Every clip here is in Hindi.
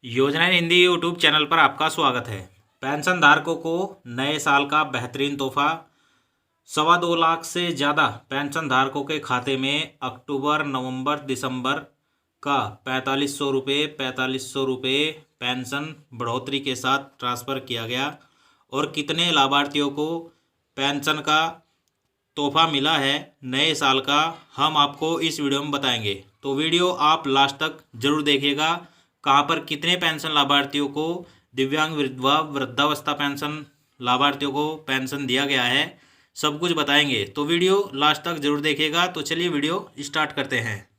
योजना हिंदी यूट्यूब चैनल पर आपका स्वागत है। पेंशन धारकों को नए साल का बेहतरीन तोहफा। 2.25 लाख से ज़्यादा पेंशन धारकों के खाते में अक्टूबर, नवंबर, दिसंबर का 4500 रुपये पेंशन बढ़ोतरी के साथ ट्रांसफ़र किया गया। और कितने लाभार्थियों को पेंशन का तोहफा मिला है नए साल का, हम आपको इस वीडियो में बताएंगे। तो वीडियो आप लास्ट तक जरूर देखिएगा। कहाँ पर कितने पेंशन लाभार्थियों को दिव्यांग विधवा वृद्धावस्था पेंशन लाभार्थियों को पेंशन दिया गया है, सब कुछ बताएंगे। तो वीडियो लास्ट तक जरूर देखिएगा। तो चलिए वीडियो स्टार्ट करते हैं।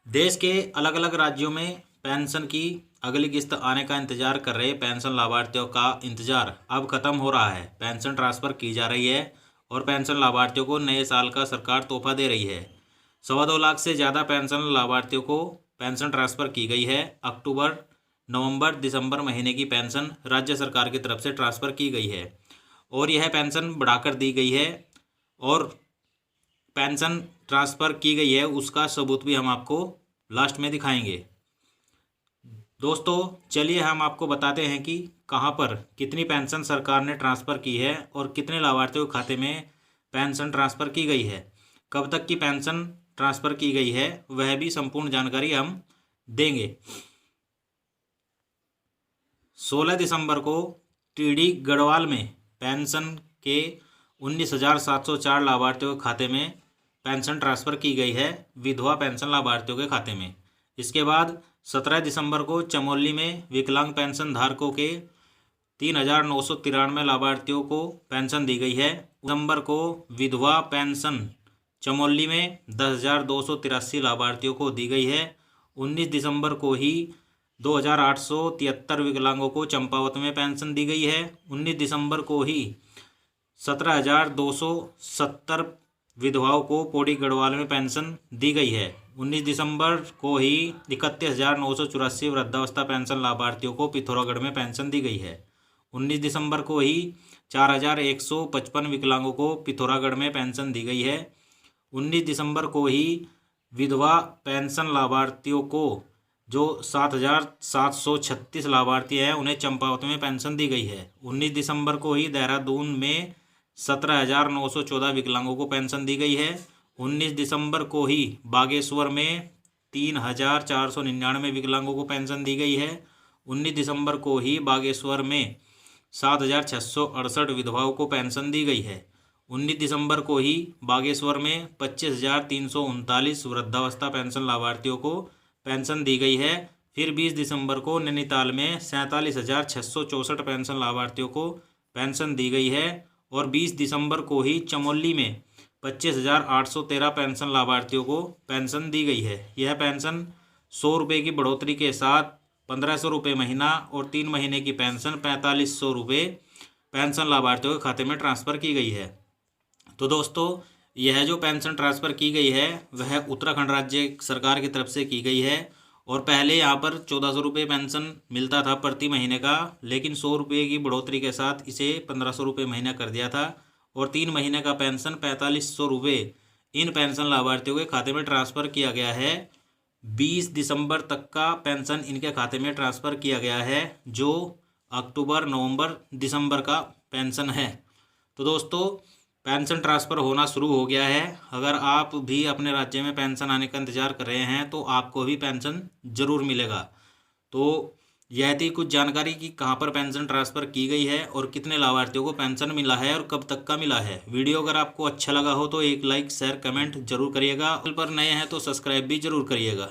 देश के अलग अलग राज्यों में पेंशन की अगली किस्त आने का इंतजार कर रहे पेंशन लाभार्थियों का इंतजार अब खत्म हो रहा है। पेंशन ट्रांसफ़र की जा रही है और पेंशन लाभार्थियों को नए साल का सरकार तोहफा दे रही है। 2.25 लाख से ज़्यादा पेंशन लाभार्थियों को पेंशन ट्रांसफ़र की गई है। अक्टूबर, नवंबर, दिसंबर महीने की पेंशन राज्य सरकार की तरफ से ट्रांसफ़र की गई है और यह पेंशन बढ़ाकर दी गई है। और पेंशन ट्रांसफ़र की गई है उसका सबूत भी हम आपको लास्ट में दिखाएंगे। दोस्तों चलिए हम आपको बताते हैं कि कहां पर कितनी पेंशन सरकार ने ट्रांसफ़र की है और कितने लाभार्थियों के खाते में पेंशन ट्रांसफ़र की गई है, कब तक की पेंशन ट्रांसफ़र की गई है, वह भी संपूर्ण जानकारी हम देंगे। 16 दिसंबर को टीडी गढ़वाल में पेंशन के 19,704 लाभार्थियों के खाते में पेंशन ट्रांसफ़र की गई है, विधवा पेंशन लाभार्थियों के खाते में। इसके बाद 17 दिसंबर को चमोली में विकलांग पेंशन धारकों के 3,993 लाभार्थियों को पेंशन दी गई है। दिसंबर को विधवा पेंशन चमोली में 10,283 लाभार्थियों को दी गई है। 19 दिसंबर को ही 2,873 विकलांगों को चंपावत में पेंशन दी गई है। 19 दिसंबर को ही 17,270 विधवाओं को पौड़ी गढ़वाल में पेंशन दी गई है। 19 दिसंबर को ही 31,984 वृद्धावस्था पेंशन लाभार्थियों को पिथौरागढ़ में पेंशन दी गई है। 19 दिसंबर को ही 4,155 विकलांगों को पिथौरागढ़ में पेंशन दी गई है। 19 दिसंबर को ही विधवा पेंशन लाभार्थियों को जो 7,736 लाभार्थी हैं उन्हें चंपावत में पेंशन दी गई है। 19 दिसंबर को ही देहरादून में 17,914 विकलांगों को पेंशन दी गई है। 19 दिसंबर को ही बागेश्वर में 3,499 विकलांगों को पेंशन दी गई है। 19 दिसंबर को ही बागेश्वर में 7,668 विधवाओं को पेंशन दी गई है। 19 दिसंबर को ही बागेश्वर में 25,339 वृद्धावस्था पेंशन लाभार्थियों को पेंशन दी गई है। फिर 20 दिसंबर को नैनीताल में 47,664 पेंशन लाभार्थियों को पेंशन दी गई है। और 20 दिसंबर को ही चमोली में 25,813 पेंशन लाभार्थियों को पेंशन दी गई है। यह पेंशन 100 रुपये की बढ़ोतरी के साथ 1,500 रुपये महीना और 3 महीने की पेंशन 4,500 रुपये पेंशन लाभार्थियों के खाते में ट्रांसफ़र की गई है। तो दोस्तों यह जो पेंशन ट्रांसफ़र की गई है वह उत्तराखंड राज्य सरकार की तरफ से की गई है। और पहले यहाँ पर 1,400 रुपये पेंशन मिलता था प्रति महीने का, लेकिन 100 रुपये की बढ़ोतरी के साथ इसे 1,500 रुपये महीना कर दिया था। और 3 महीने का पेंशन 4,500 रुपये इन पेंशन लाभार्थियों के खाते में ट्रांसफ़र किया गया है। 20 दिसंबर तक का पेंशन इनके खाते में ट्रांसफ़र किया गया है, जो अक्टूबर, नवंबर, दिसंबर का पेंशन है। तो दोस्तों पेंशन ट्रांसफ़र होना शुरू हो गया है। अगर आप भी अपने राज्य में पेंशन आने का इंतज़ार कर रहे हैं तो आपको भी पेंशन ज़रूर मिलेगा। तो यह थी कुछ जानकारी कि कहां पर पेंशन ट्रांसफ़र की गई है और कितने लाभार्थियों को पेंशन मिला है और कब तक का मिला है। वीडियो अगर आपको अच्छा लगा हो तो एक लाइक, शेयर, कमेंट जरूर करिएगा। चैनल पर नए हैं तो सब्सक्राइब भी जरूर करिएगा।